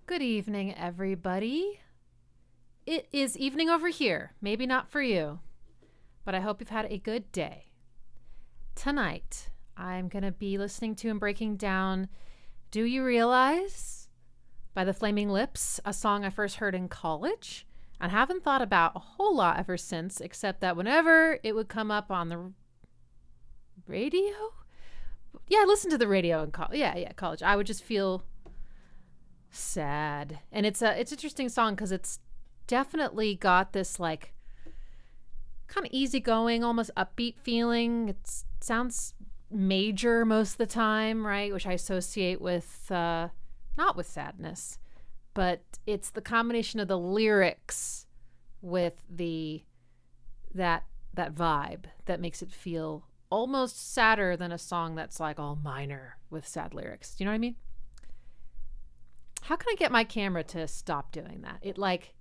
Good evening, everybody. It is evening over here. Maybe not for you, but I hope you've had a good day. Tonight, I'm going to be listening to and breaking down Do You Realize by the Flaming Lips, a song I first heard in college and haven't thought about a whole lot ever since, except that whenever it would come up on the radio, I listened to the radio in college. College. I would just feel sad. And it's an interesting song because it's definitely got this like kind of easygoing, almost upbeat feeling. It sounds major most of the time, right? Which I associate with not with sadness, but it's the combination of the lyrics with that vibe that makes it feel almost sadder than a song that's like all minor with sad lyrics. Do you know what I mean? How can I get my camera to stop doing that? It like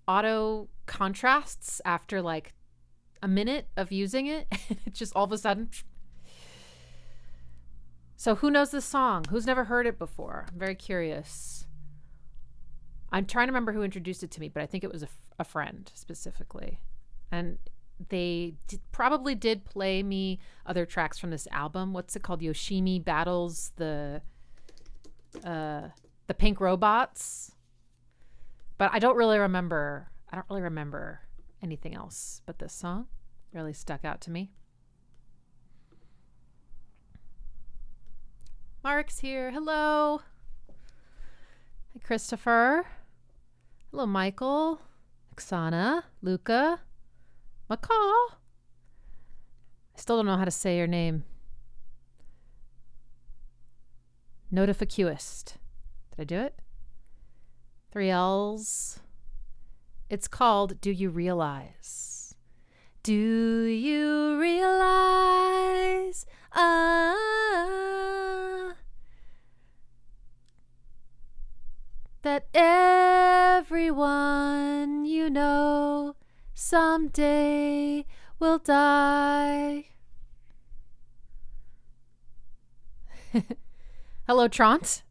auto contrasts after like a minute of using it. And it just all of a sudden. So who knows this song? Who's never heard it before? I'm very curious. I'm trying to remember who introduced it to me, but I think it was a friend specifically. And they probably did play me other tracks from this album. What's it called? Yoshimi Battles the Pink Robots. But I don't really remember anything else, but this song really stuck out to me. Mark's here. Hello. Hi, Christopher. Hello, Michael. Oksana. Luca. Macaw. I still don't know how to say your name. Notificuist. Did I do it? 3 L's. It's called Do You Realize? Do you realize that everyone you know someday will die? Hello, Trant.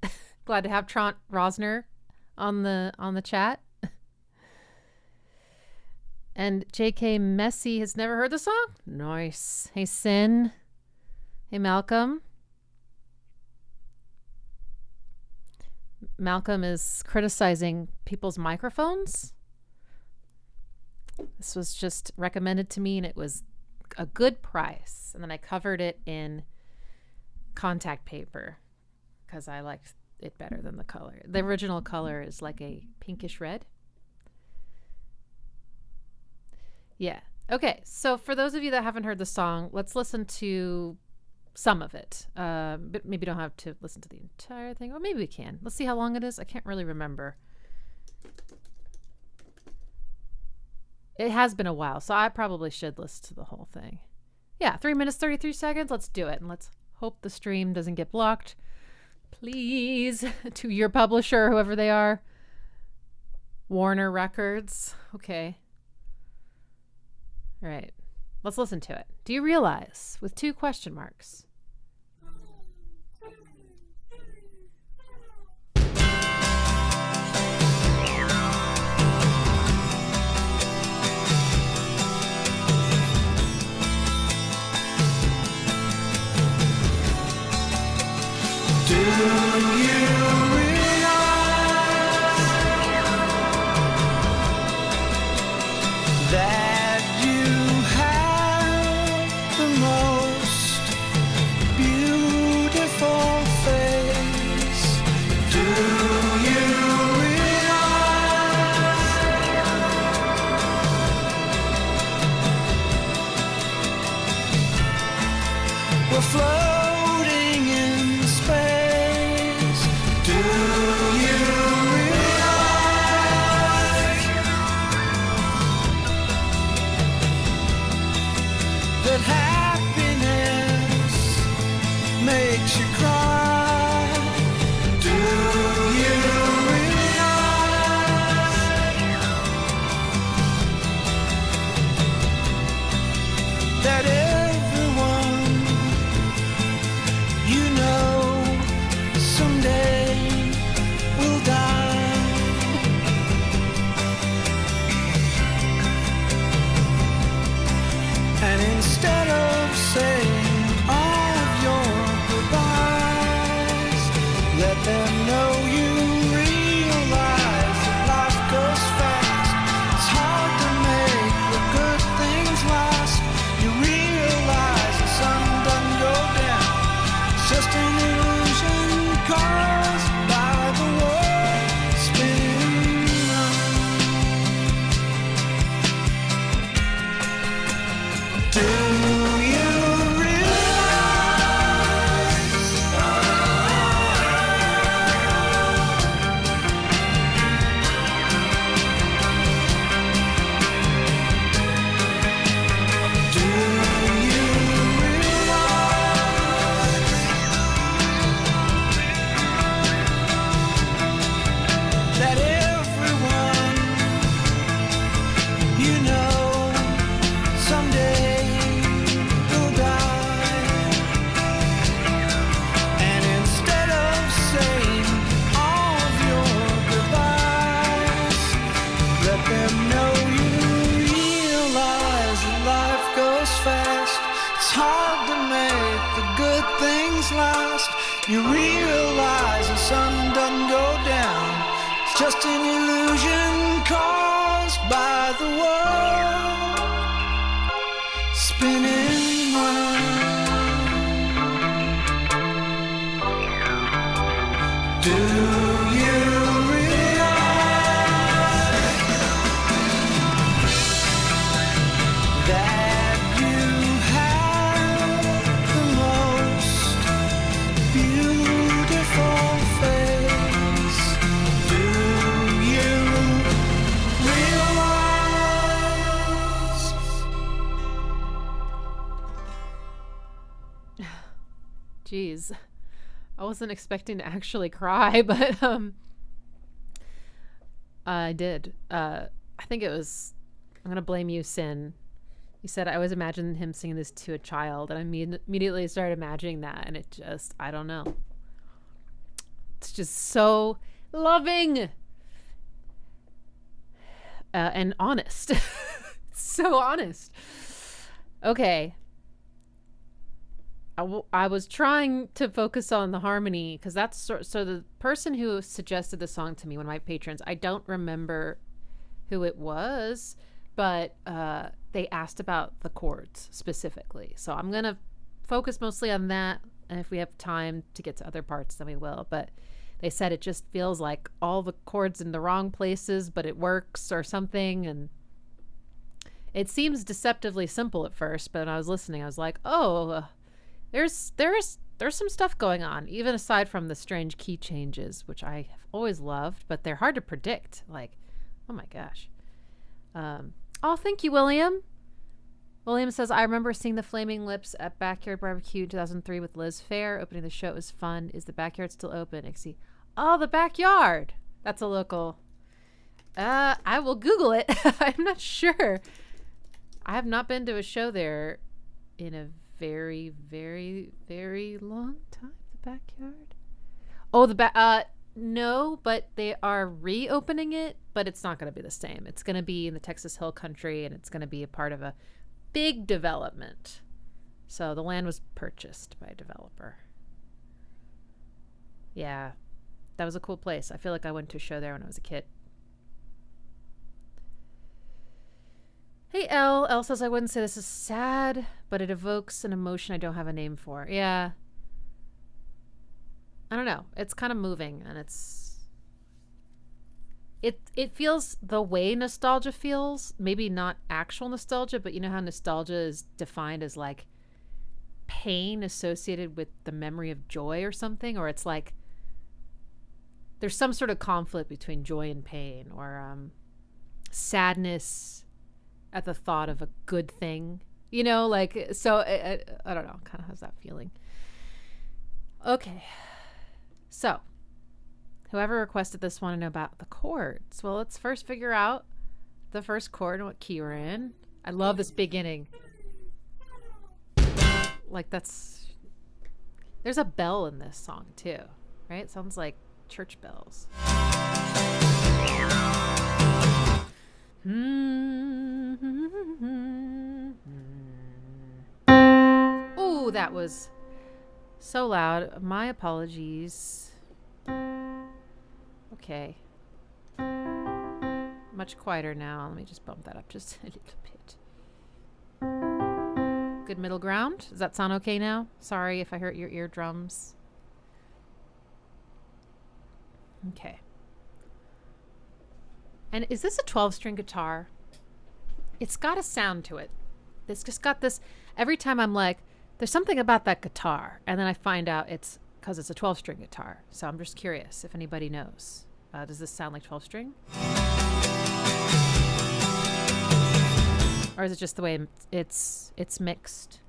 Glad to have Trant Rosner on the chat. And JK Messi has never heard the song? Nice. Hey, Sin. Hey, Malcolm. Malcolm is criticizing people's microphones. This was just recommended to me and it was a good price. And then I covered it in contact paper because I liked it better than the color. The original color is like a pinkish red. Yeah. Okay. So for those of you that haven't heard the song, let's listen to some of it. But maybe don't have to listen to the entire thing. Or maybe we can. Let's see how long it is. I can't really remember. It has been a while, so I probably should listen to the whole thing. Yeah, 3 minutes, 33 seconds. Let's do it. And let's hope the stream doesn't get blocked. Please, to your publisher, whoever they are. Warner Records. Okay. All right. Let's listen to it. Do you realize? With 2 question marks. Do you realize that you have the most beautiful face? Do you realize we're floating in space? Do you realize that happiness makes you cry? Do you realize that everyone you know someday will die? is lost. You realize the sun doesn't go down. It's just an illusion caused by the world spinning round. Do you realize that you have the most beautiful face? Do you realize? Jeez. I wasn't expecting to actually cry, but I did. I think it was, I'm going to blame you, Sin. You said I always imagined him singing this to a child, and I immediately started imagining that, and it just, I don't know. It's just so loving and honest. So honest. Okay. I was trying to focus on the harmony because that's so the person who suggested the song to me, one of my patrons, I don't remember who it was, but they asked about the chords specifically. So I'm going to focus mostly on that. And if we have time to get to other parts, then we will. But they said it just feels like all the chords in the wrong places, but it works or something. And it seems deceptively simple at first, but when I was listening, I was like, oh, there's some stuff going on, even aside from the strange key changes, which I have always loved, but they're hard to predict. Like, oh my gosh. Oh, thank you, William. William says, I remember seeing the Flaming Lips at Backyard Barbecue in 2003 with Liz Fair. Opening the show, it was fun. Is the backyard still open? Ixie. Oh, the backyard. That's a local. I will Google it. I'm not sure. I have not been to a show there in a very, very, very long time. The backyard. Oh, no, but they are reopening it, but it's not going to be the same. It's going to be in the Texas Hill Country, and it's going to be a part of a big development. So the land was purchased by a developer. Yeah, that was a cool place. I feel like I went to a show there when I was a kid. Hey, Elle. Elle says, I wouldn't say this is sad, but it evokes an emotion I don't have a name for. Yeah. I don't know. It's kind of moving, and it feels the way nostalgia feels. Maybe not actual nostalgia, but you know how nostalgia is defined as like pain associated with the memory of joy or something, or it's like there's some sort of conflict between joy and pain, or sadness at the thought of a good thing, you know, like, so I don't know, kind of has that feeling. Okay. So whoever requested this wanted to know about the chords. Well, let's first figure out the first chord and what key we're in. I love this beginning. Like there's a bell in this song too, right? It sounds like church bells. Ooh, that was so loud. My apologies. Okay. Much quieter now. Let me just bump that up just a little bit. Good middle ground. Does that sound okay now? Sorry if I hurt your eardrums. Okay. And is this a 12-string guitar? It's got a sound to it. It's just got this. Every time I'm like, there's something about that guitar. And then I find out it's because it's a 12-string guitar. So I'm just curious if anybody knows. Does this sound like 12-string? Or is it just the way it's mixed?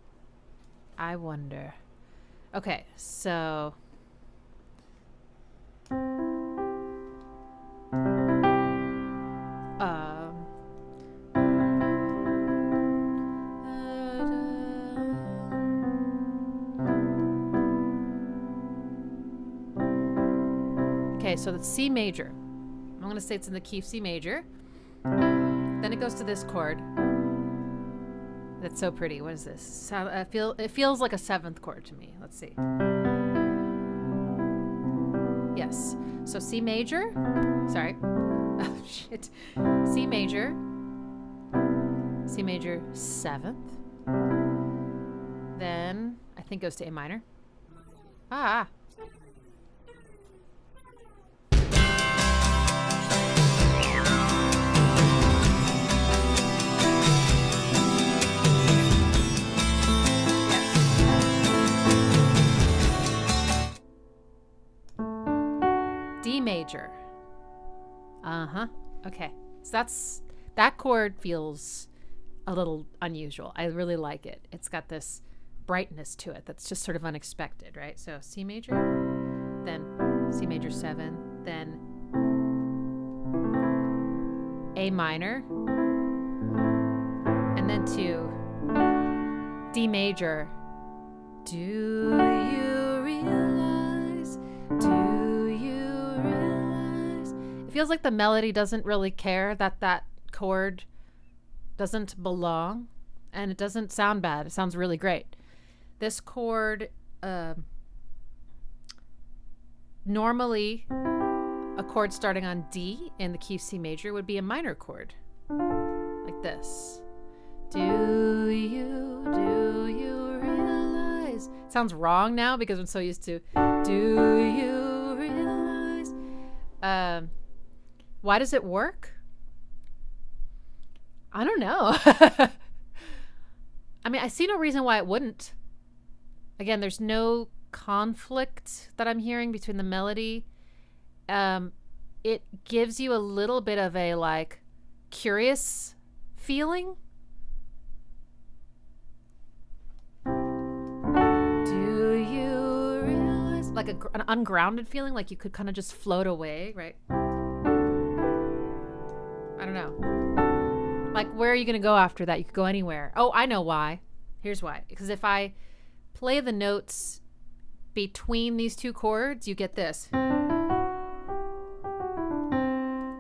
I wonder. Okay, so... Okay, so that's C major. I'm going to say it's in the key of C major. Then it goes to this chord. That's so pretty. What is this? It feels like a 7th chord to me. Let's see. Yes. So C major. Sorry. Oh shit. C major. C major 7th. Then I think goes to A minor. Ah. D major. Uh-huh. Okay. So that chord feels a little unusual. I really like it. It's got this brightness to it that's just sort of unexpected, right? So C major, then C major 7, then A minor, and then to D major. Do you realize? Do you realize? It feels like the melody doesn't really care that that chord doesn't belong, and it doesn't sound bad. It sounds really great. This chord, normally a chord starting on D in the key of C major would be a minor chord, like this. Do you realize? It sounds wrong now because I'm so used to do you realize? Why does it work? I don't know. I mean, I see no reason why it wouldn't. Again, there's no conflict that I'm hearing between the melody. It gives you a little bit of a like curious feeling. Do you realize? Like an ungrounded feeling, like you could kind of just float away, right? I don't know. Like, where are you going to go after that? You could go anywhere. Oh, I know why. Here's why. Because if I play the notes between these two chords, you get this.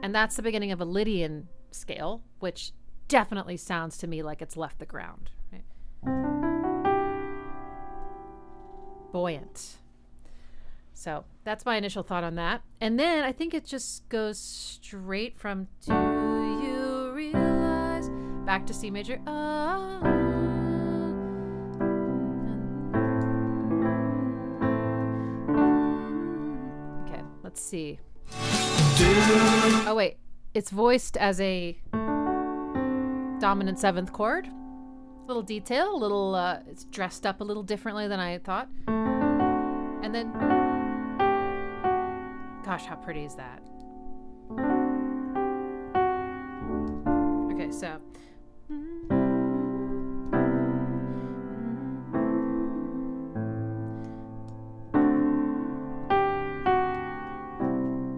And that's the beginning of a Lydian scale, which definitely sounds to me like it's left the ground. Right? Buoyant. So that's my initial thought on that. And then I think it just goes straight from do you realize back to C major. Okay, let's see. Oh wait, it's voiced as a dominant 7th chord. Little detail, it's dressed up a little differently than I thought. And then, gosh, how pretty is that? Okay, so.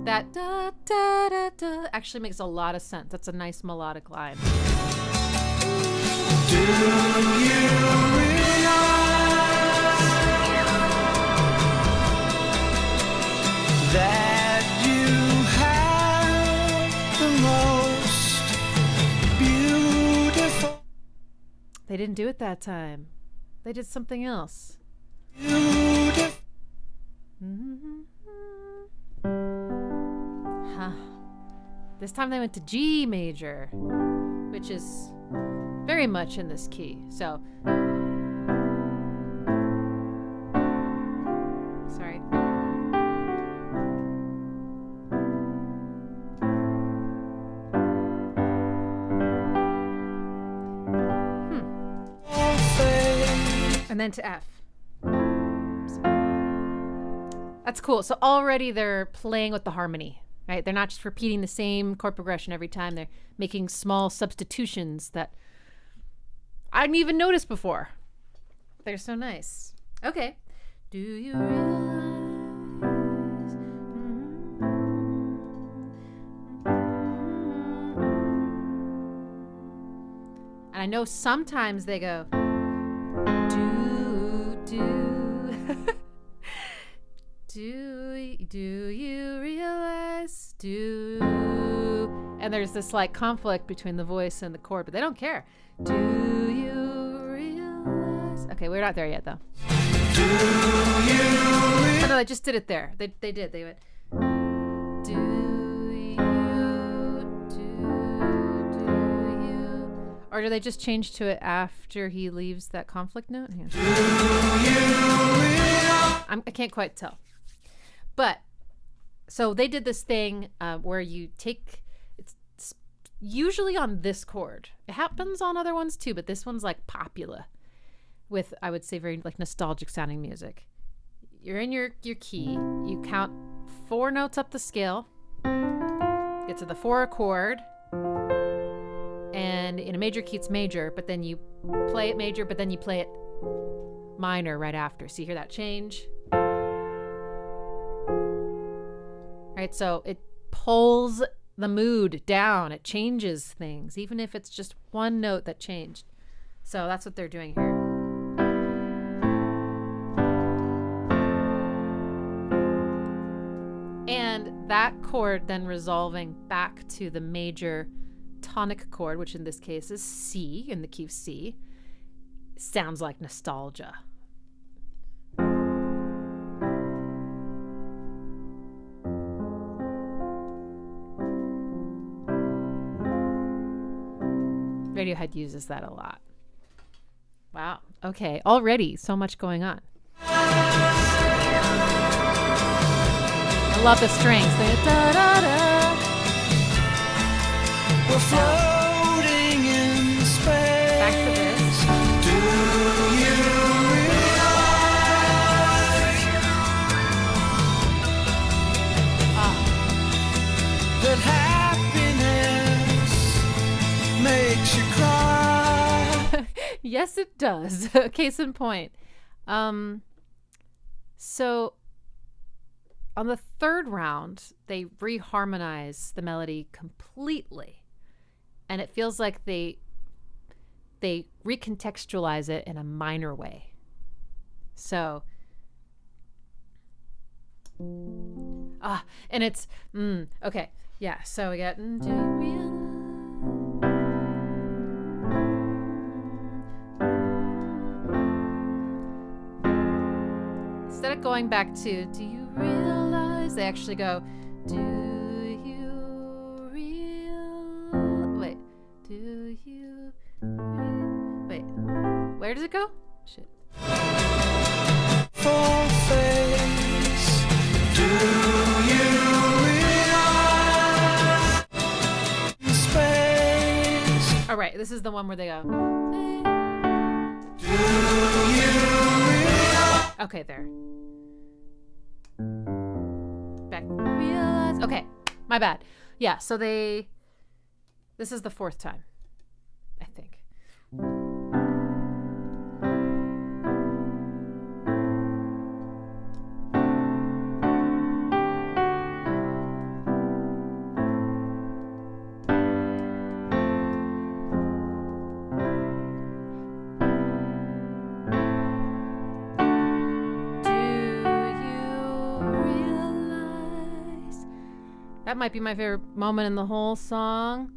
That da da da da actually makes a lot of sense. That's a nice melodic line. Do you realize that you have the most beautiful? They didn't do it that time. They did something else. Beautiful. Huh. This time they went to G major, which is very much in this key. So, sorry. And then to F. That's cool. So already they're playing with the harmony, right? They're not just repeating the same chord progression every time. They're making small substitutions that I didn't even notice before. They're so nice. Okay. Do you realize? And I know sometimes they go do you realize? And there's this like conflict between the voice and the chord, but they don't care. Do you Okay, we're not there yet though. Do you Oh, no, I just did it there. They did. They went. Do you? Or do they just change to it after he leaves that conflict note? Hang on. I can't quite tell. But so they did this thing where you take. It's usually on this chord. It happens on other ones too, but this one's like popular with, I would say, very like nostalgic sounding music. You're in your key. You count 4 notes up the scale. Get to the 4 chord. And in a major key, it's major, but then you play it major, but then you play it minor right after. So you hear that change? Right, so it pulls the mood down. It changes things, even if it's just one note that changed. So that's what they're doing here. And that chord then resolving back to the major tonic chord, which in this case is C, in the key of C, sounds like nostalgia. Radiohead uses that a lot. Wow. Okay. Already so much going on. I love the strings. Da, da, da. We're floating in space. Back to this. Do you realize that happiness makes you cry? Yes, it does. Case in point. So on the 3rd round, they reharmonize the melody completely. And it feels like they recontextualize it in a minor way. So, and it's, okay. Yeah, so we got, do you realize? Instead of going back to, do you realize? They actually go, do you realize? Wait, do you? Wait, where does it go? Shit. Full face. Do you realize space? All right, this is the one where they go. Do you realize? Okay, there. Back. Realize. Okay, my bad. Yeah, so this is the 4th time, I think. That might be my favorite moment in the whole song.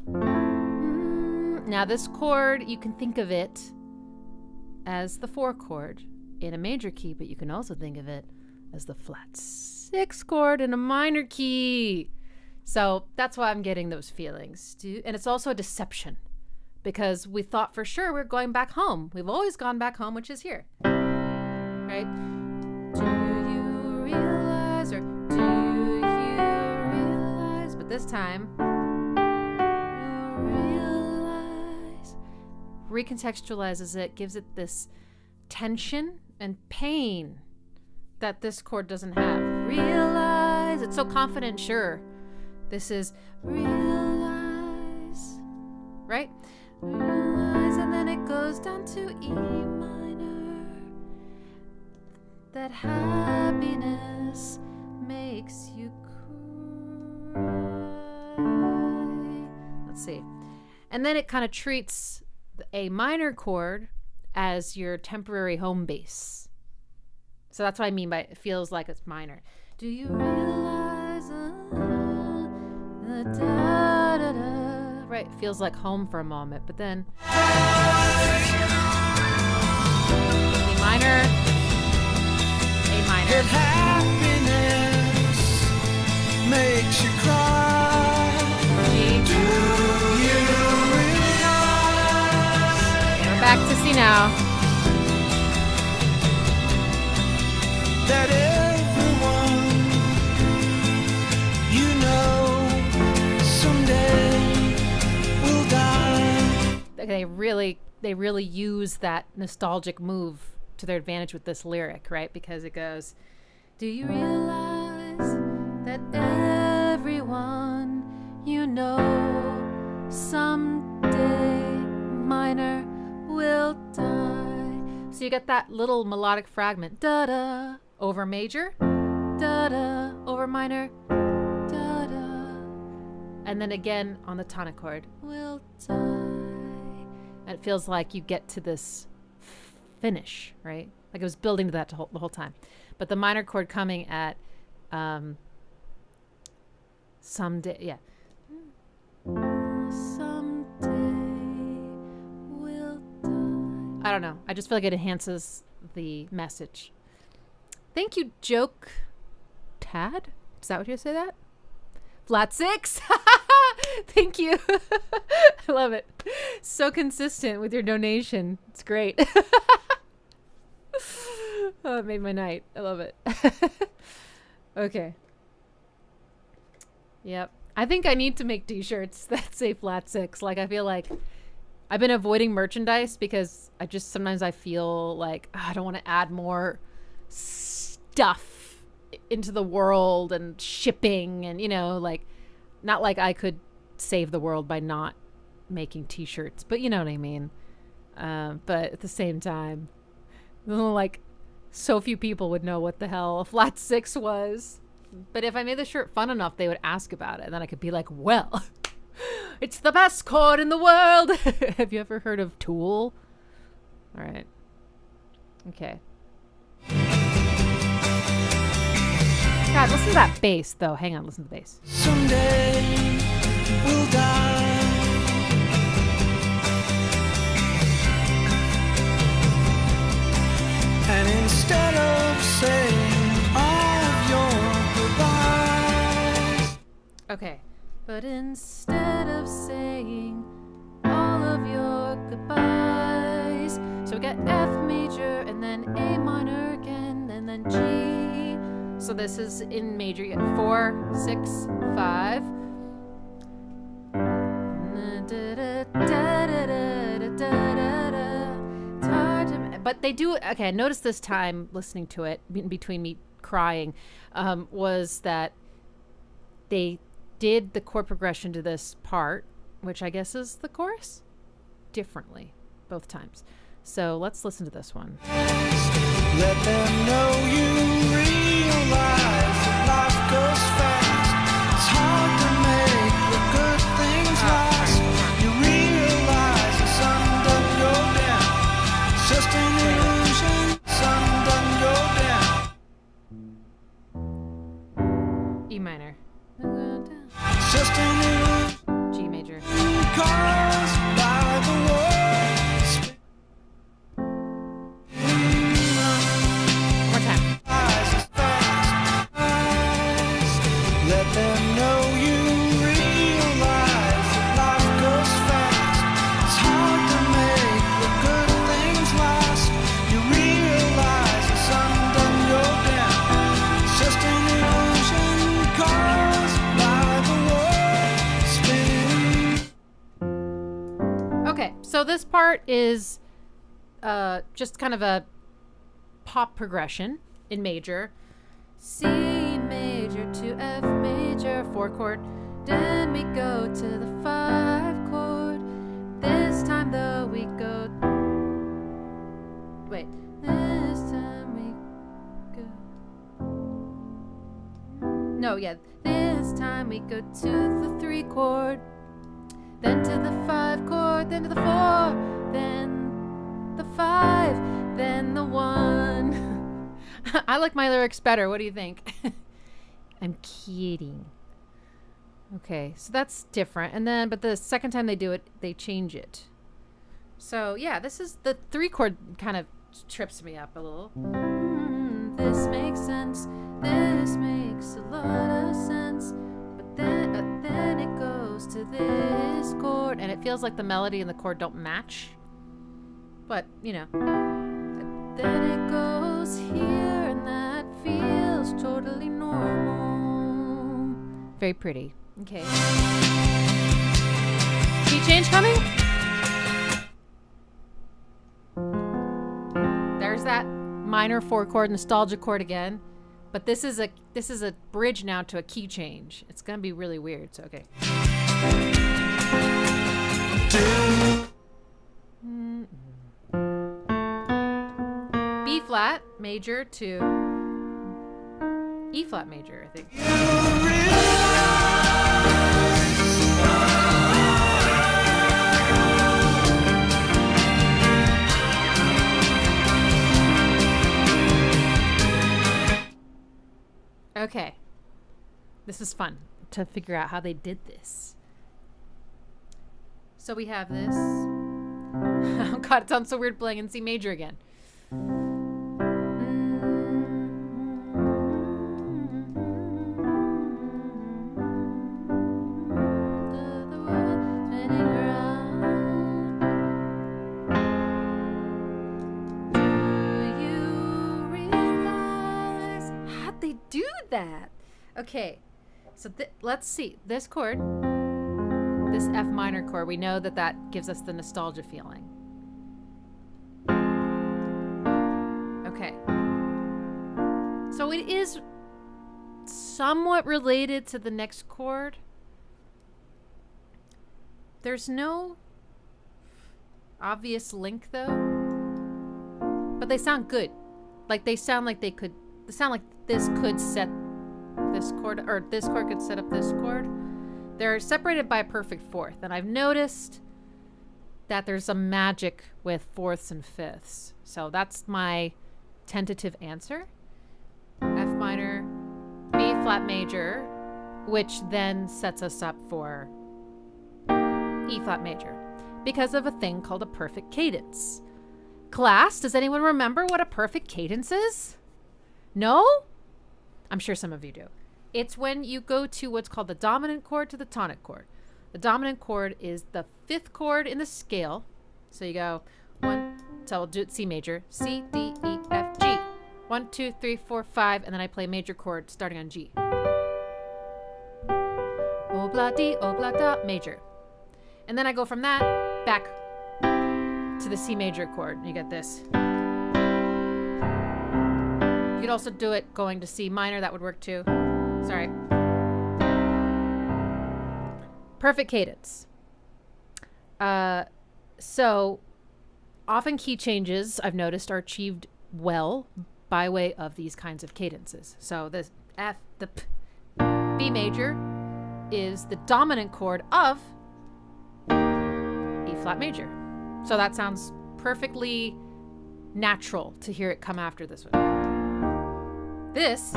Now this chord, you can think of it as the 4 chord in a major key, but you can also think of it as the flat 6 chord in a minor key. So that's why I'm getting those feelings. And it's also a deception because we thought for sure we're going back home. We've always gone back home, which is here. Right? Do you realize, or do you realize? But this time, realize recontextualizes it, gives it this tension and pain that this chord doesn't have. Realize, it's so confident and sure. This is realize, right? Realize, and then it goes down to E minor. That happiness makes you cry. Let's see. And then it kind of treats the A minor chord as your temporary home base. So that's what I mean by it feels like it's minor. Do you realize da, da, da, right, it feels like home for a moment, but then minor, A minor. That happiness makes you cry. Do you realize We're back to C now. that everyone you know someday will die? They really use that nostalgic move to their advantage with this lyric, right? Because it goes, do you realize that everyone you know someday minor will die? So you get that little melodic fragment, da-da, over major, da-da, over minor, da-da, and then again on the tonic chord, will die. And it feels like you get to this finish, right? Like it was building to that the whole time. But the minor chord coming at someday, yeah. Someday will die. I don't know. I just feel like it enhances the message. Thank you, Joke Tad. Is that what you say that? Flat 6. Thank you. I love it. So consistent with your donation. It's great. Oh, it made my night. I love it. Okay. Yep. I think I need to make t-shirts that say Flat 6. Like, I feel like I've been avoiding merchandise because sometimes I feel like I don't want to add more stuff into the world and shipping and, like, not like I could save the world by not making t-shirts, but you know what I mean. But at the same time, like, so few people would know what the hell a Flat 6 was. But if I made the shirt fun enough, they would ask about it, and then I could be like, well, it's the best chord in the world. Have you ever heard of Tool? All right. Okay. God, listen to that bass, though. Hang on, listen to the bass. Someday we'll die. And instead of saying all of your goodbyes. Okay. But instead of saying all of your goodbyes. So we got F major and then A minor again and then G. So this is in major. You get 4, 6, 5. But they do, okay, I noticed this time listening to it, in between me crying, was that they did the chord progression to this part, which I guess is the chorus, differently both times. So let's listen to this one. Let them know you realize that life goes fast. It's hard to make the good things last. You realize the sun doesn't go down. It's just an illusion. Sun doesn't go down. E minor. It's just an illusion. G major. Caused by the world. One more time. Let them know you realize that life goes fast. It's hard to make the good things last. You realize the sun doesn't go down. It's just an illusion caused by the world spinning. Okay, so this part is just kind of a pop progression in major. C major to F major, 4 chord. Then we go to the 5 chord. This time though we go. Wait. This time we go. No, yeah. This time we go to the 3 chord. Then to the 5 chord. Then to the 4. Then the 5. Then the 1. I like my lyrics better. What do you think? I'm kidding. Okay, so that's different. And then, but the second time they do it, they change it. So yeah, this is the 3 chord kind of trips me up a little. This makes sense. This makes a lot of sense. But then it goes to this chord, and it feels like the melody and the chord don't match. But you know, then it goes here, and that feels totally normal. Very pretty. Okay. Key change coming. There's that minor 4-chord nostalgia chord again, but this is a bridge now to a key change. It's gonna be really weird. So okay. B flat major to E flat major, I think. Okay. This is fun to figure out how they did this. So we have this. Oh God, it sounds so weird playing in C major again. Do that. Okay, so let's see this chord, this F minor chord. We know that gives us the nostalgia feeling. Okay, so it is somewhat related to the next chord. There's no obvious link though, but they sound good. Like they sound like they could. They sound like this could set this chord, or this chord could set up this chord. They're separated by a perfect fourth, and I've noticed that there's a magic with fourths and fifths. So that's my tentative answer. F minor, B flat major, which then sets us up for E flat major because of a thing called a perfect cadence. Class, does anyone remember what a perfect cadence is? No? I'm sure some of you do. It's when you go to what's called the dominant chord to the tonic chord. The dominant chord is the 5th chord in the scale. So you go 1, so I'll do it C major, C, D, E, F, G. 1, 2, 3, 4, 5, and then I play a major chord starting on G. Obla D, obla da, major. And then I go from that back to the C major chord. You get this. You could also do it going to C minor. That would work too. Sorry. Perfect cadence. So often key changes, I've noticed, are achieved well by way of these kinds of cadences. So the F, the P, B major is the dominant chord of E flat major. So that sounds perfectly natural to hear it come after this one. This.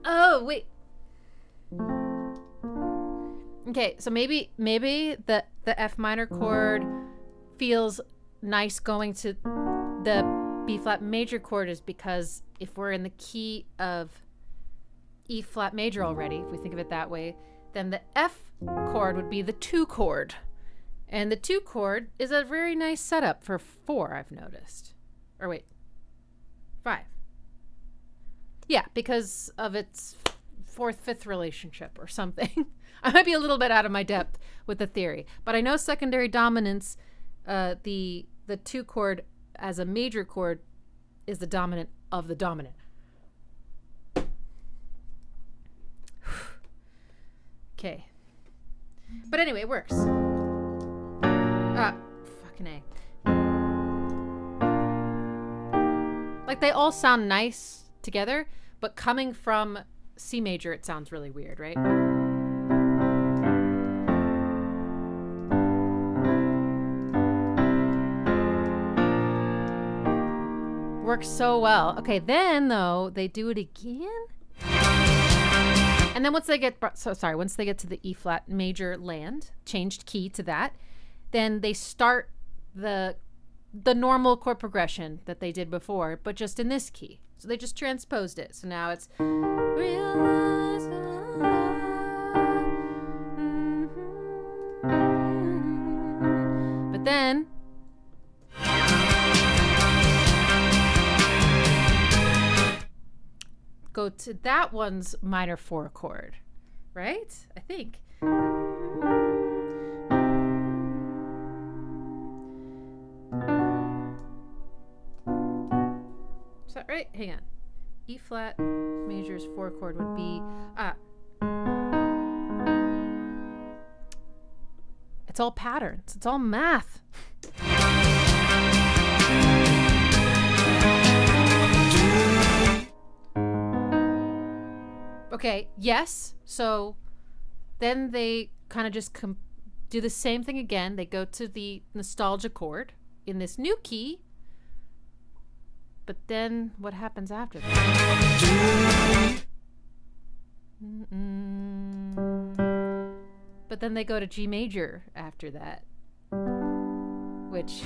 Oh, wait. Okay, so maybe the F minor chord feels nice going to the B flat major chord is because if we're in the key of E flat major already, if we think of it that way, then the F chord would be the 2 chord. And the 2 chord is a very nice setup for 4, I've noticed. Or wait, 5. Yeah, because of its 4th-5th relationship or something. I might be a little bit out of my depth with the theory, but I know secondary dominance, the 2 chord as a major chord is the dominant of the dominant. Okay. But anyway, it works. Fucking A. Like they all sound nice together, but coming from C major, it sounds really weird, right? Works so well. Okay, then though, they do it again. And then once they get to the E flat major land, changed key to that, then they start the normal chord progression that they did before, but just in this key. So they just transposed it. So now it's realize, but then go to that one's minor 4 chord, right? I think. Is that right? Hang on. E flat major's 4 chord would be it's all patterns. It's all math. Okay, yes. So then they kind of just do the same thing again. They go to the nostalgia chord in this new key. But then what happens after that? But then they go to G major after that, which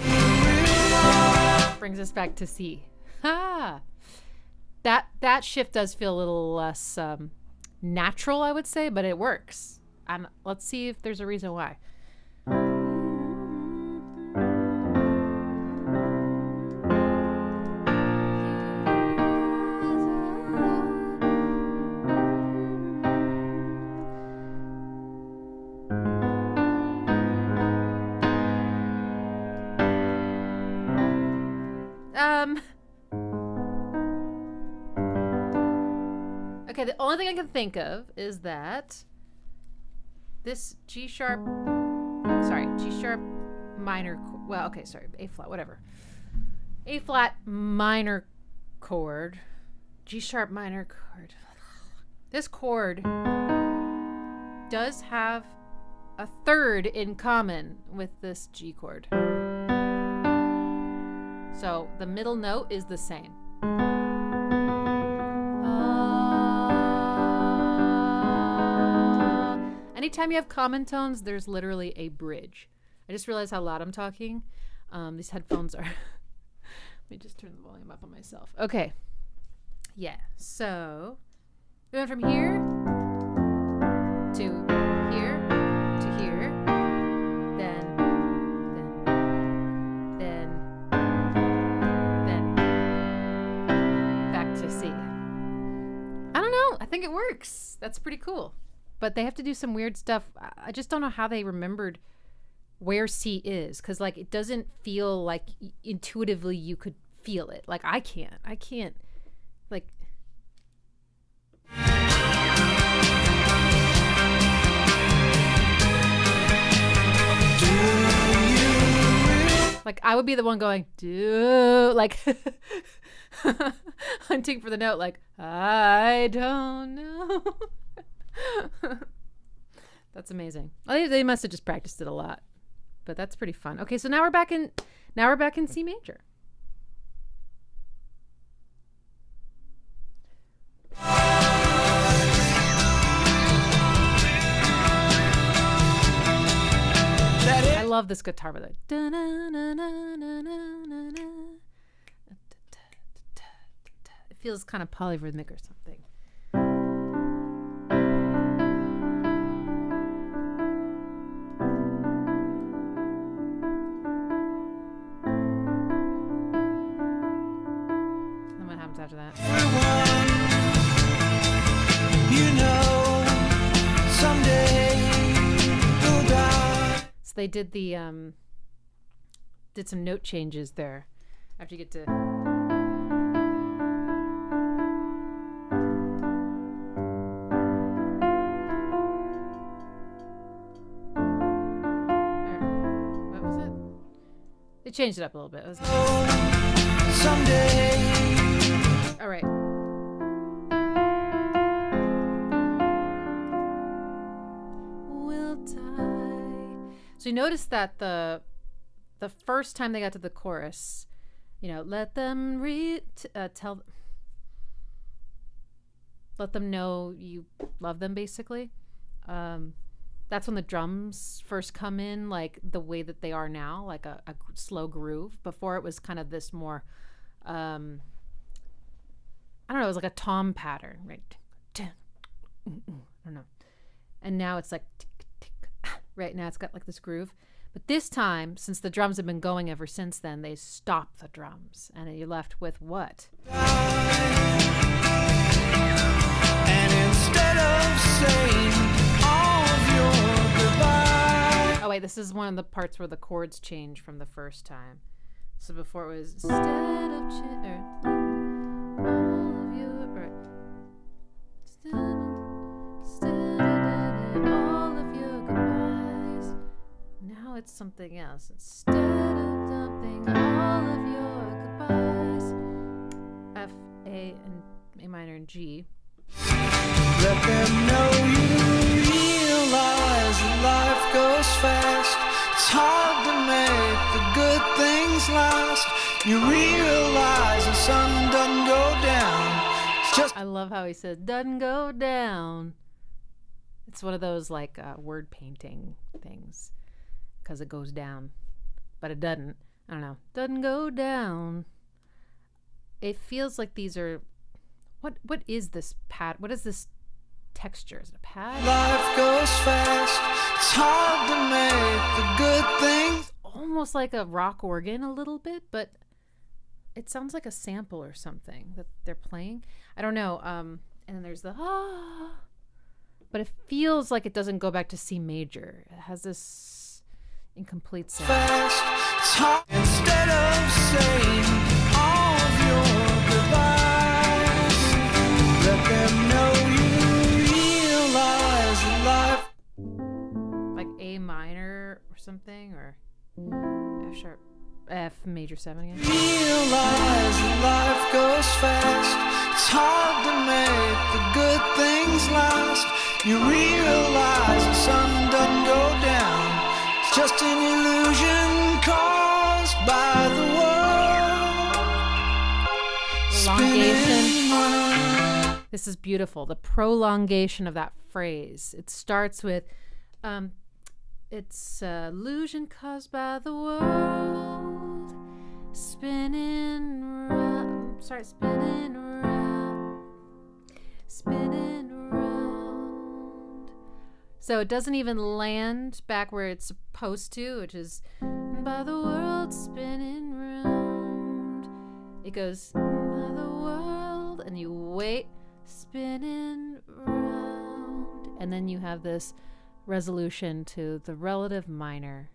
brings us back to C. That shift does feel a little less natural, I would say, but it works. Let's see if there's a reason why. Okay, the only thing I can think of is that this G sharp minor, A flat, whatever. A flat minor chord, G sharp minor chord. This chord does have a third in common with this G chord. So the middle note is the same. Anytime you have common tones, there's literally a bridge. I just realized how loud I'm talking. These headphones are... Let me just turn the volume up on myself. Okay. Yeah, so we went from here to here to here, then back to C. I don't know. I think it works. That's pretty cool. But they have to do some weird stuff. I just don't know how they remembered where C is, because like it doesn't feel like intuitively you could feel it. Like I can't like. Like I would be the one going, do like hunting for the note, like I don't know. That's amazing. They must have just practiced it a lot, but that's pretty fun. Okay, so now we're back in C major. I love this guitar by the way. It feels kind of polyrhythmic or something. After that, you know, someday you'll die. So they did did some note changes there after you get to. What was it? They changed it up a little bit. It was someday. All right. We'll die. So you notice that the first time they got to the chorus, you know, let them let them know you love them, basically. that's when the drums first come in, like the way that they are now, like a slow groove. Before it was kind of this more, I don't know, it was like a tom pattern, right? I don't know. And now it's like, tick, tick. Right now it's got like this groove. But this time, since the drums have been going ever since then, they stopped the drums. And you're left with what? And instead of saying all of your goodbye. Oh, wait, this is one of the parts where the chords change from the first time. So before it was, instead of all of your, or, instead of all of your goodbyes. Now it's something else. Instead of dumping all of your goodbyes. F, A, and A minor and G. Let them know you realize that life goes fast. It's hard to make the good things last. You realize the sun doesn't go down. It's just I love how he said, doesn't go down. It's one of those like word painting things. Because it goes down. But it doesn't. I don't know. Doesn't go down. It feels like these are... What is this pad? What is this texture? Is it a pad? life goes fast. It's hard to make the good things. Almost like a rock organ a little bit, but it sounds like a sample or something that they're playing. I don't know. And then there's the but it feels like it doesn't go back to C major. It has this incomplete sound. Fast. It's hard. Instead of saying all of your goodbyes, let them know you realize that life. Like A minor or something, or F sharp, F major 7 again. Realize that life goes fast. It's hard to make the good things last. You realize the sun doesn't go down. It's just an illusion caused by the world. Elongation. Spinning round. This is beautiful. The prolongation of that phrase. It starts with, it's illusion caused by the world, spinning round. Sorry, spinning round, spinning round. So it doesn't even land back where it's supposed to, which is by the world spinning round. It goes by the world, and you wait, spinning round, and then you have this resolution to the relative minor,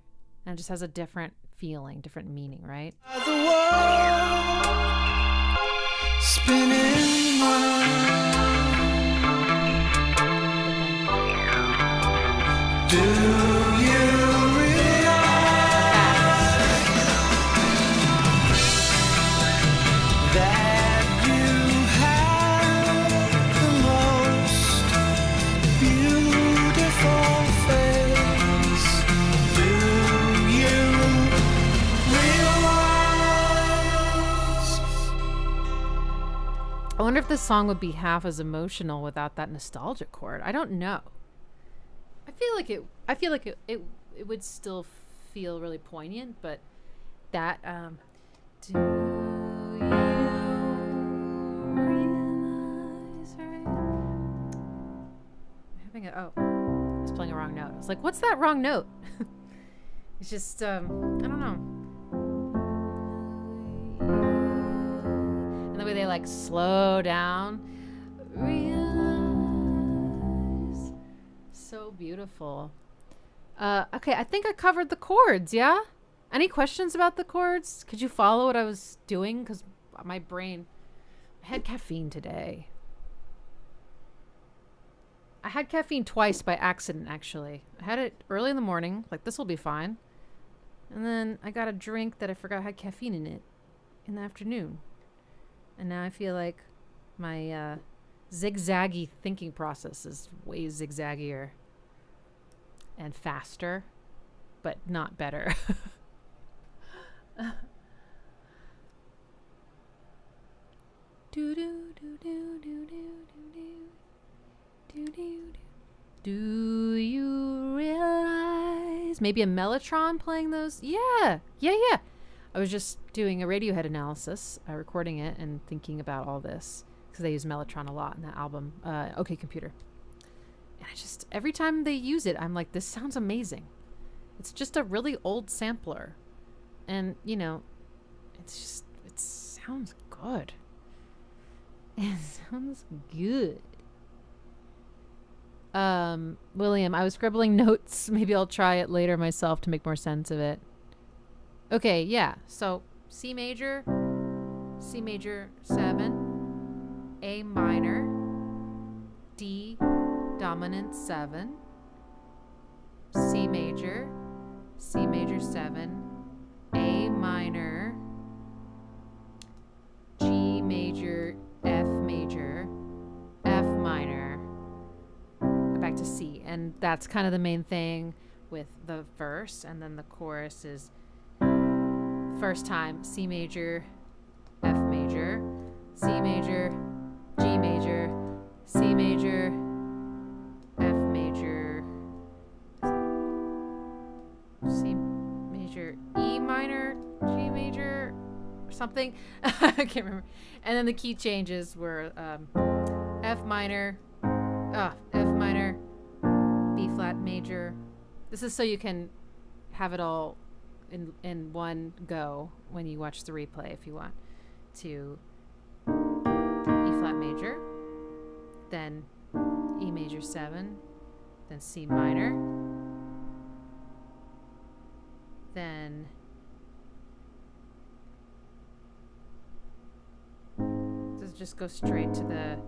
and it just has a different feeling, different meaning, right? By the world spinning round. Do you realize that you have the most beautiful face? Do you realize? I wonder if this song would be half as emotional without that nostalgia chord. I don't know. I feel like it would still feel really poignant, but that do you realize, right? I'm having a I was playing a wrong note. I was like, what's that wrong note? It's just I don't know. And the way they like slow down. Realize. So beautiful. Okay, I think I covered the chords, yeah? Any questions about the chords? Could you follow what I was doing? Because my brain... I had caffeine today. I had caffeine twice by accident, actually. I had it early in the morning, like this will be fine. And then I got a drink that I forgot had caffeine in it in the afternoon. And now I feel like my zigzaggy thinking process is way zigzaggier. And faster, but not better. Do you synths, maybe a Mellotron playing those. Yeah. I was just doing a Radiohead analysis, recording it and thinking about all this because they use Mellotron a lot in that album, OK Computer. And I just, every time they use it, I'm like, this sounds amazing. It's just a really old sampler. And, you know, it's just, it sounds good. It sounds good. William, I was scribbling notes. Maybe I'll try it later myself to make more sense of it. Okay, yeah. So C major 7, A minor, D dominant 7, C major 7, A minor, G major, F major, F minor, back to C. And that's kind of the main thing with the verse. And then the chorus is first time C major, F major, C major, G major, C major, F major, C major, E minor, G major, or something. I can't remember. And then the key changes were F minor, B flat major. This is so you can have it all in one go when you watch the replay if you want to. E flat major, then E major 7, then C minor, then just go straight to the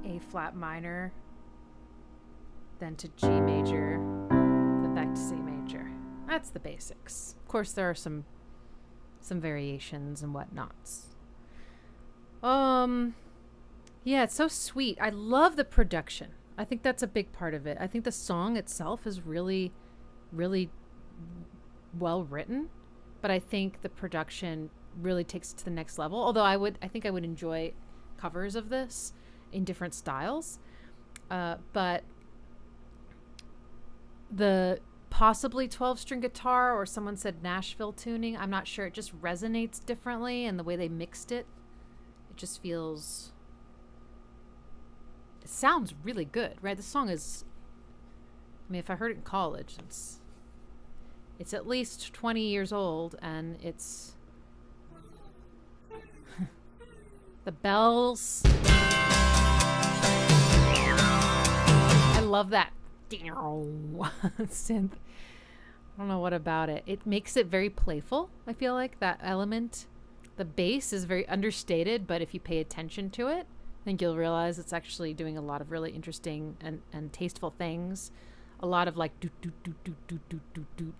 A flat minor, then to G major, then back to C major. That's the basics. Of course, there are some variations and whatnots. Yeah, it's so sweet. I love the production. I think that's a big part of it. I think the song itself is really, really well written, but I think the production really takes it to the next level. Although I think I would enjoy covers of this in different styles, but the possibly 12-string guitar, or someone said Nashville tuning, I'm not sure. It just resonates differently, and the way they mixed it, it just feels, it sounds really good, right? The song is, I mean, if I heard it in college, it's at least 20 years old, and it's the bells. I love that synth. I don't know what about it. It makes it very playful. I feel like that element. The bass is very understated, but if you pay attention to it, I think you'll realize it's actually doing a lot of really interesting and tasteful things. A lot of like doot doot doot doot doot doot doot doot.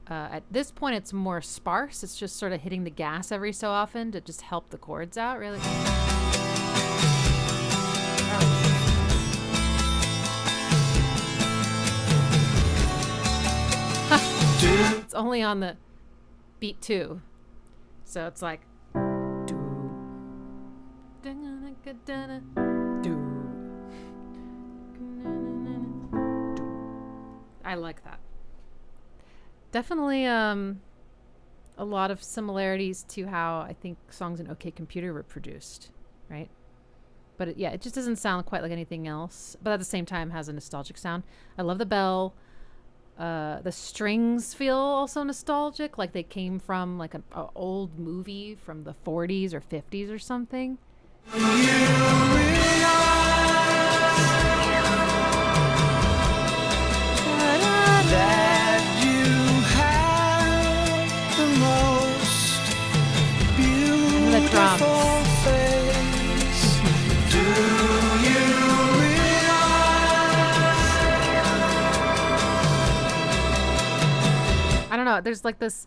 At this point, it's more sparse. It's just sort of hitting the gas every so often to just help the chords out, really. It's only on the beat 2. So it's like I like that. Definitely a lot of similarities to how I think songs in OK Computer were produced, right? But it just doesn't sound quite like anything else, but at the same time has a nostalgic sound. I love the bell. The strings feel also nostalgic, like they came from like an old movie from the 40s or 50s or something. That you have the most beautiful face. Do you realize? I don't know. There's like this.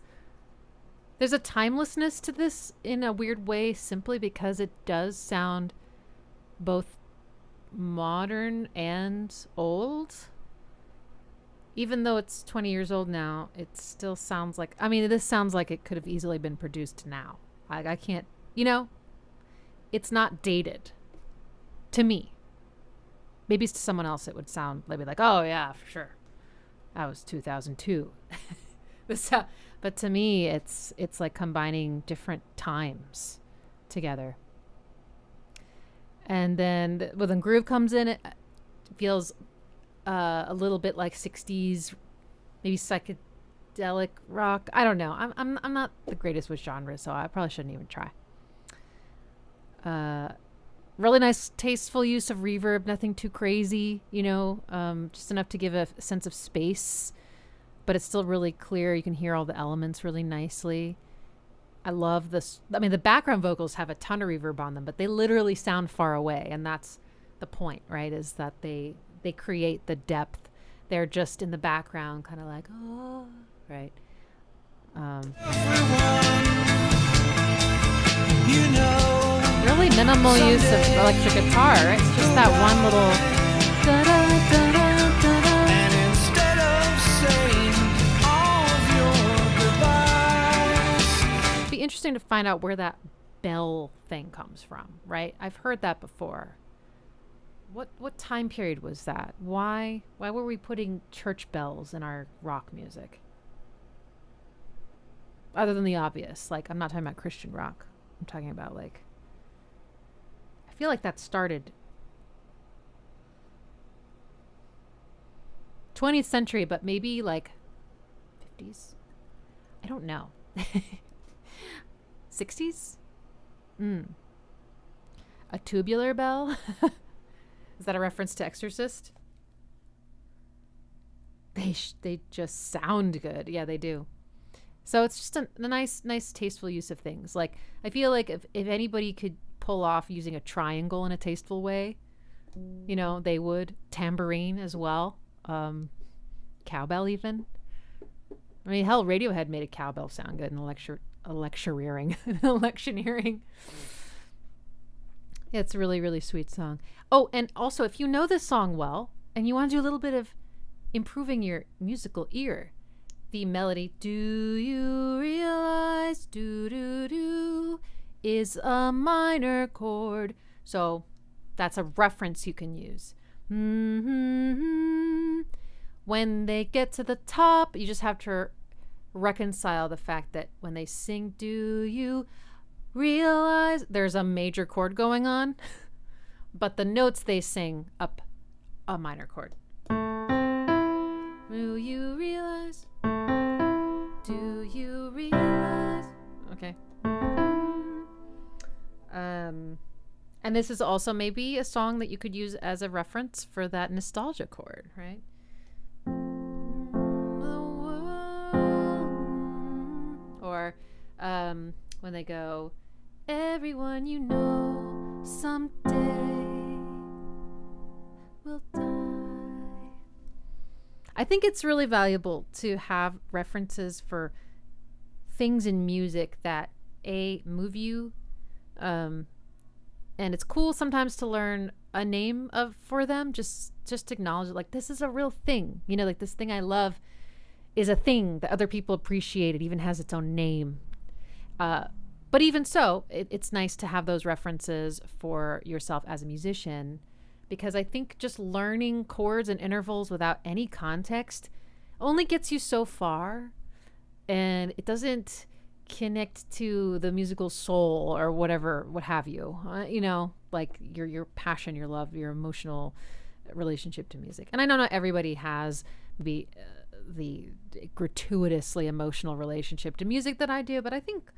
There's a timelessness to this in a weird way, simply because it does sound both modern and old. Even though it's 20 years old now, it still sounds like, I mean, this sounds like it could have easily been produced now. I can't, it's not dated to me. Maybe to someone else it would sound maybe like, oh yeah, for sure. That was 2002. But to me, it's like combining different times together. And then when the groove comes in, it feels a little bit like 60s, maybe psychedelic rock. I don't know. I'm not the greatest with genres, so I probably shouldn't even try. Really nice, tasteful use of reverb. Nothing too crazy, just enough to give a sense of space, but it's still really clear. You can hear all the elements really nicely. I love this. I mean, the background vocals have a ton of reverb on them, but they literally sound far away, and that's the point, right? Is that they create the depth. They're just in the background, kind of like, oh, right. Really minimal use of electric guitar. Right? It's just that one little. And instead of saying all of your goodbyes, It'd be interesting to find out where that bell thing comes from, right? I've heard that before. What time period was that? Why were we putting church bells in our rock music? Other than the obvious, like I'm not talking about Christian rock. I'm talking about like, I feel like that started 20th century, but maybe like 50s. I don't know. 60s? A tubular bell? Is that a reference to Exorcist? They just sound good. Yeah, they do. So it's just a nice, tasteful use of things. Like, I feel like if anybody could pull off using a triangle in a tasteful way, they would. Tambourine as well. Cowbell even. I mean, hell, Radiohead made a cowbell sound good in electioneering. Yeah, it's a really, really sweet song. Oh, and also, if you know this song well, and you want to do a little bit of improving your musical ear, the melody, do you realize, do, is a minor chord. So that's a reference you can use. When they get to the top, you just have to reconcile the fact that when they sing, do you realize, there's a major chord going on, but the notes they sing up a minor chord. Do you realize? Do you realize? Okay. And this is also maybe a song that you could use as a reference for that nostalgia chord, right? Or when they go, everyone you know someday will die. I think it's really valuable to have references for things in music that move you, and it's cool sometimes to learn a name for them. Just acknowledge it, like this is a real thing. Like this thing I love is a thing that other people appreciate. It even has its own name. But even so, it's nice to have those references for yourself as a musician, because I think just learning chords and intervals without any context only gets you so far, and it doesn't connect to the musical soul or whatever, what have you, like your passion, your love, your emotional relationship to music. And I know not everybody has maybe the gratuitously emotional relationship to music that I do, but I think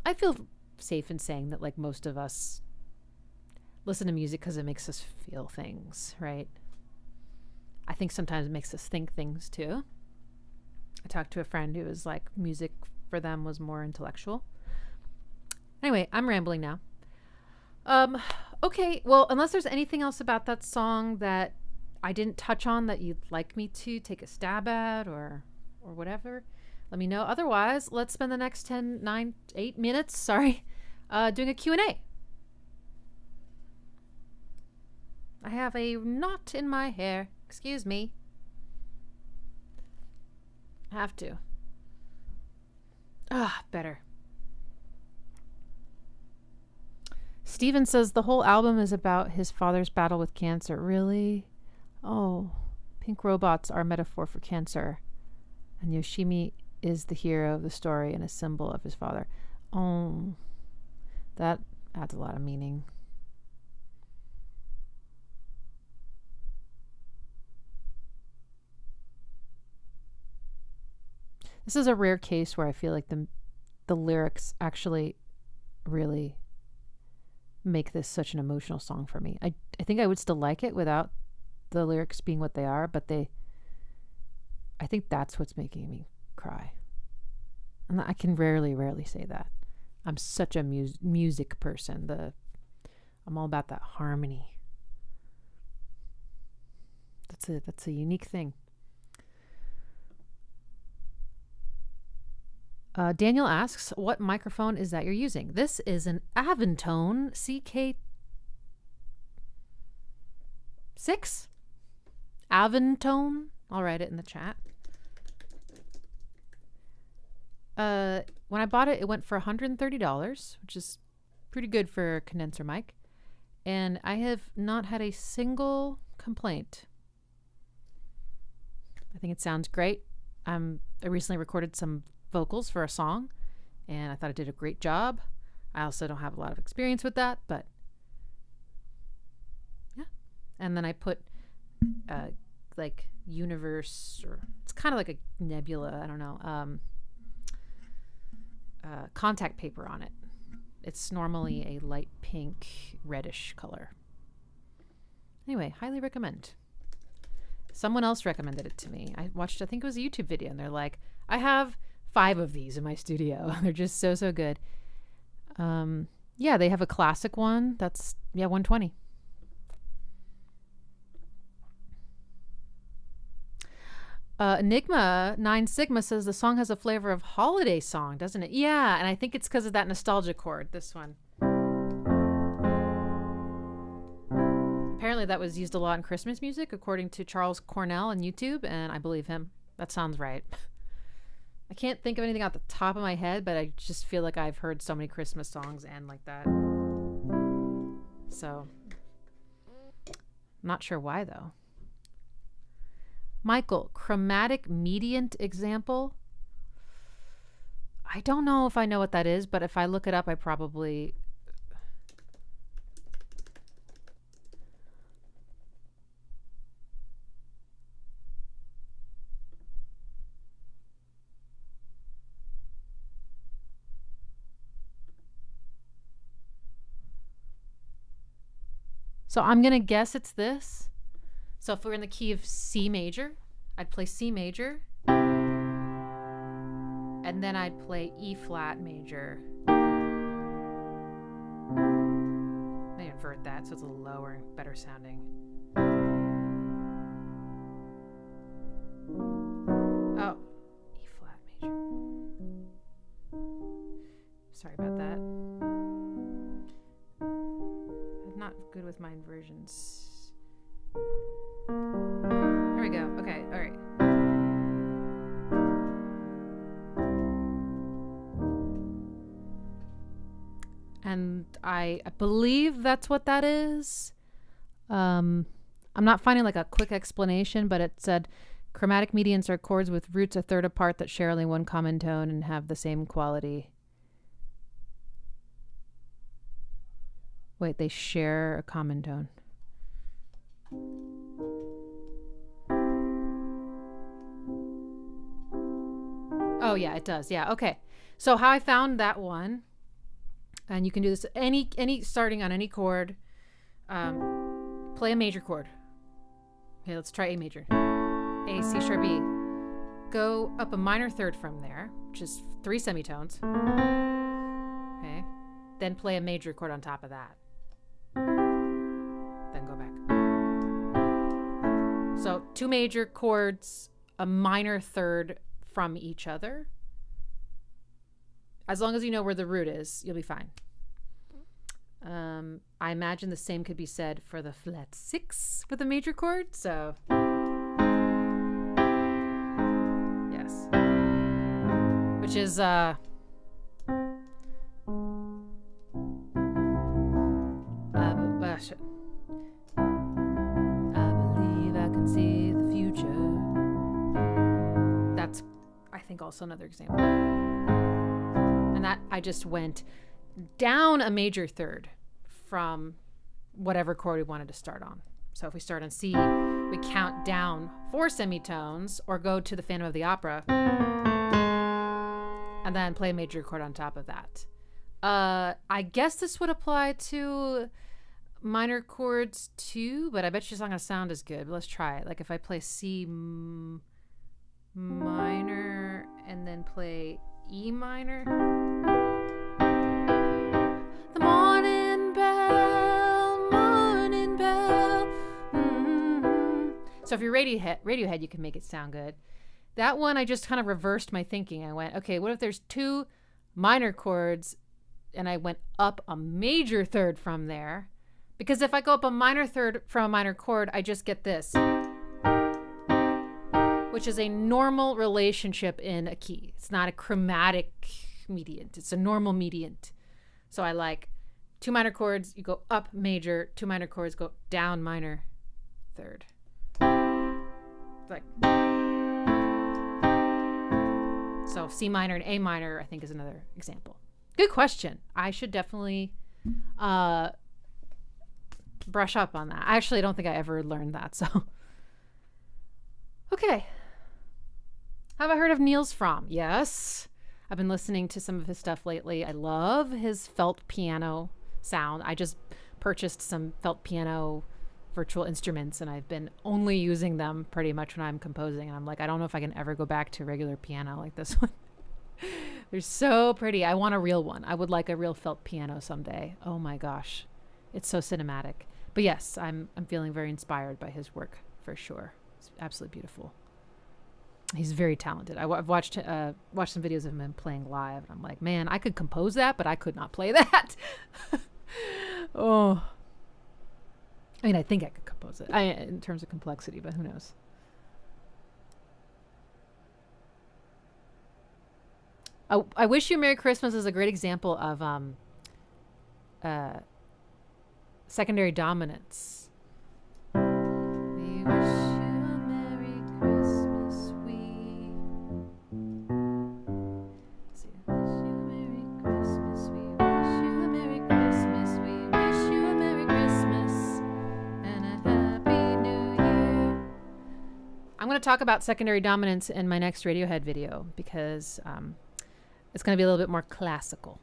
I feel safe in saying that like most of us listen to music because it makes us feel things, right? I think sometimes it makes us think things too. I talked to a friend who was like, music for them was more intellectual. Anyway, I'm rambling now. Okay, well, unless there's anything else about that song that I didn't touch on that you'd like me to take a stab at or whatever, let me know. Otherwise, let's spend the next 8 minutes, doing a Q&A. I have a knot in my hair. Excuse me. I have to. Better. Steven says the whole album is about his father's battle with cancer. Really? Oh, Pink robots are a metaphor for cancer. And Yoshimi is the hero of the story and a symbol of his father. Oh, that adds a lot of meaning. This is a rare case where I feel like the lyrics actually really make this such an emotional song for me. I think I would still like it without the lyrics being what they are, but I think that's what's making me cry. And I can rarely say that. I'm such a music person. I'm all about that harmony. That's a unique thing. Daniel asks, what microphone is that you're using? This is an Aventone CK6. Aventone. I'll write it in the chat. When I bought it, it went for $130, which is pretty good for a condenser mic. And I have not had a single complaint. I think it sounds great. I recently recorded some vocals for a song, and I thought it did a great job. I also don't have a lot of experience with that, but yeah. And then I put like universe, or it's kind of like a nebula, I don't know, contact paper on it. It's normally a light pink reddish color. Anyway, highly recommend. Someone else recommended it to me. I think it was a YouTube video, and they're like, I have 5 of these in my studio. They're just so good. Yeah, they have a classic one that's $120. Enigma 9 Sigma says the song has a flavor of holiday song, doesn't it? Yeah, and I think it's because of that nostalgia chord, this one. Apparently that was used a lot in Christmas music, according to Charles Cornell on YouTube, and I believe him. That sounds right. I can't think of anything off the top of my head, but I just feel like I've heard so many Christmas songs end like that. So, not sure why though. Michael, chromatic mediant example. I don't know if I know what that is, but if I look it up, I probably... So I'm going to guess it's this. So if we're in the key of C major, I'd play C major. And then I'd play E flat major. I invert that so it's a little lower and better sounding. Oh, E flat major. Sorry about that. I'm not good with my inversions. There we go. Okay, all right. And I believe that's what that is. I'm not finding like a quick explanation, but it said chromatic medians are chords with roots a third apart that share only one common tone and have the same quality. Wait, they share a common tone. Oh yeah, it does. Yeah, okay. So how I found that one, and you can do this any starting on any chord. Play a major chord. Okay, let's try A major. A, C sharp, B. Go up a minor third from there, which is 3 semitones. Okay. Then play a major chord on top of that. Then go back. So 2 major chords, a minor third from each other. As long as you know where the root is, you'll be fine. I imagine the same could be said for the flat 6 with a major chord. So yes, which is I believe I can see the future. also another example. And that I just went down a major third from whatever chord we wanted to start on. So if we start on C, we count down 4 semitones or go to the Phantom of the Opera and then play a major chord on top of that. I guess this would apply to minor chords too, but I bet you it's not going to sound as good. But let's try it. Like if I play C minor and then play E minor. The morning bell, morning bell. Mm-hmm. So if you're Radiohead, you can make it sound good. That one, I just kind of reversed my thinking. I went, okay, what if there's 2 minor chords and I went up a major third from there? Because if I go up a minor third from a minor chord, I just get this, which is a normal relationship in a key. It's not a chromatic mediant. It's a normal mediant. So I like 2 minor chords, you go up major, 2 minor chords, go down minor third. Like, so C minor and A minor, I think, is another example. Good question. I should definitely brush up on that. I actually don't think I ever learned that. So, okay. Have I heard of Niels Fromm? Yes. I've been listening to some of his stuff lately. I love his felt piano sound. I just purchased some felt piano virtual instruments, and I've been only using them pretty much when I'm composing. And I'm like, I don't know if I can ever go back to regular piano like this one. They're so pretty. I want a real one. I would like a real felt piano someday. Oh my gosh. It's so cinematic. But yes, I'm feeling very inspired by his work for sure. It's absolutely beautiful. He's very talented. I've watched some videos of him playing live, and I'm like, man, I could compose that, but I could not play that. Oh. I mean, I think I could compose it in terms of complexity, but who knows? I Wish You a Merry Christmas is a great example of secondary dominance. We wish you a Merry Christmas. We wish you a Merry Christmas. We wish you a Merry Christmas. We wish you a Merry Christmas and a Happy New Year. I'm going to talk about secondary dominance in my next Radiohead video because it's going to be a little bit more classical,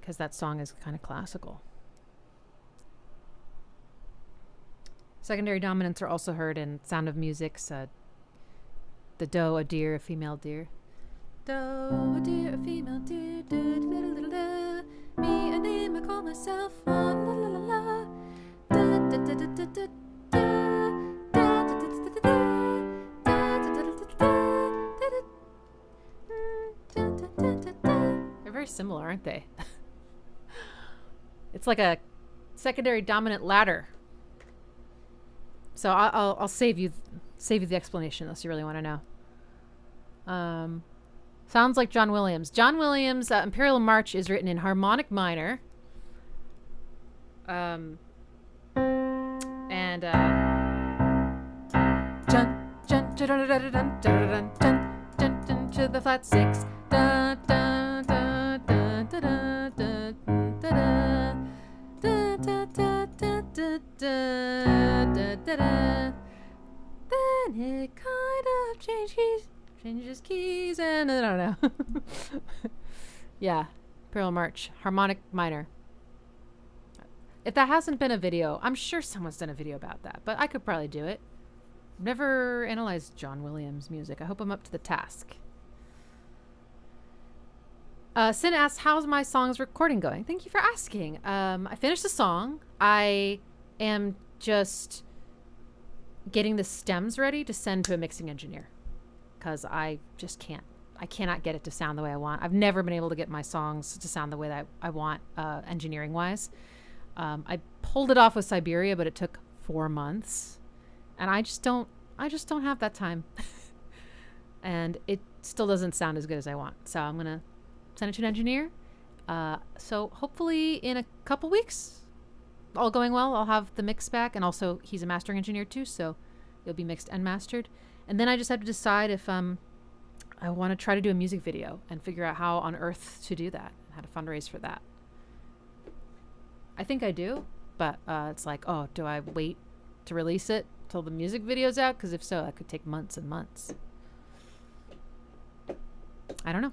because that song is kind of classical. Secondary dominants are also heard in Sound of Music's the doe, a deer, a female deer. Doe, a deer, a female deer, da, da, da, da, da, me a name I call myself, la la la la, da da da da da da. They're very similar, aren't they? It's like a secondary dominant ladder. So I'll save you the explanation unless you really want to know. Sounds like John Williams. John Williams' Imperial March is written in harmonic minor. And to the flat 6. Da da da da da da da da da da da da da da. Then it kind of changes keys, and I don't know. Yeah, Imperial March, harmonic minor. If that hasn't been a video, I'm sure someone's done a video about that, but I could probably do it. I've never analyzed John Williams' music. I hope I'm up to the task. Sin asks, how's my song's recording going? Thank you for asking. I finished the song. I am just getting the stems ready to send to a mixing engineer because I just can't. I cannot get it to sound the way I want. I've never been able to get my songs to sound the way that I want, engineering-wise. I pulled it off with Siberia, but it took 4 months, and I just don't have that time. And it still doesn't sound as good as I want. So I'm gonna send it to an engineer. So hopefully in a couple weeks, all going well, I'll have the mix back. And also he's a mastering engineer too, so it'll be mixed and mastered. And then I just have to decide if I want to try to do a music video and figure out how on earth to do that, how to fundraise for that. I think I do, but it's like, oh, do I wait to release it till the music video's out? Because if so, that could take months and months. I don't know.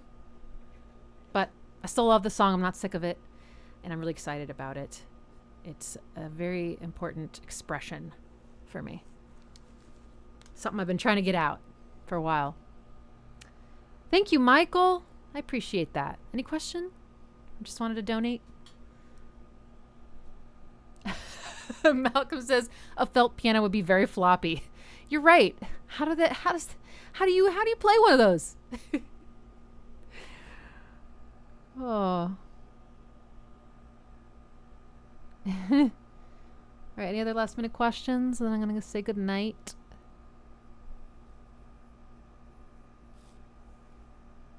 But I still love the song. I'm not sick of it. And I'm really excited about it. It's a very important expression for me. Something I've been trying to get out for a while. Thank you, Michael. I appreciate that. Any question? I just wanted to donate. Malcolm says a felt piano would be very floppy. You're right. How do you play one of those? Oh. All right, any other last minute questions? Then I'm going to say good night.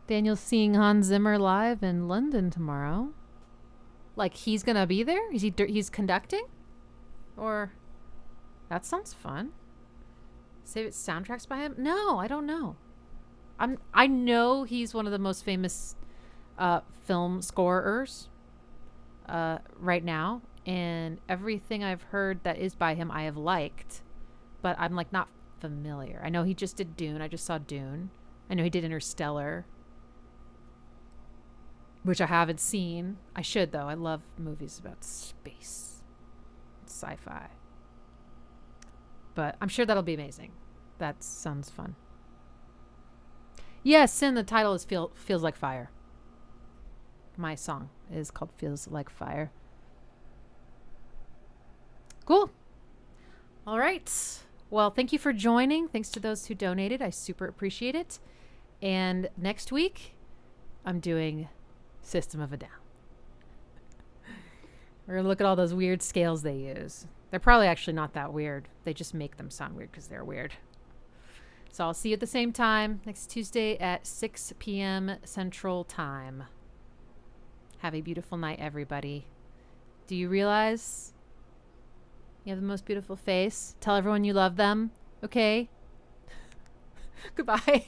Daniel's seeing Hans Zimmer live in London tomorrow. Like he's going to be there? He's conducting? Or that sounds fun. Save it soundtracks by him? No, I don't know. I know he's one of the most famous film scorers right now, and everything I've heard that is by him I have liked, but I'm like not familiar. I know he just did Dune. I just saw Dune. I know he did Interstellar, which I haven't seen. I should though. I love movies about space, sci-fi, but I'm sure that'll be amazing. That sounds fun. Yes, Sin, the title is Feels Like Fire. My song is called Feels Like Fire. Cool. All right. Well, thank you for joining. Thanks to those who donated. I super appreciate it. And next week, I'm doing System of a Down. We're going to look at all those weird scales they use. They're probably actually not that weird. They just make them sound weird because they're weird. So I'll see you at the same time next Tuesday at 6 p.m. Central Time. Have a beautiful night, everybody. Do you realize you have the most beautiful face? Tell everyone you love them, okay? Goodbye.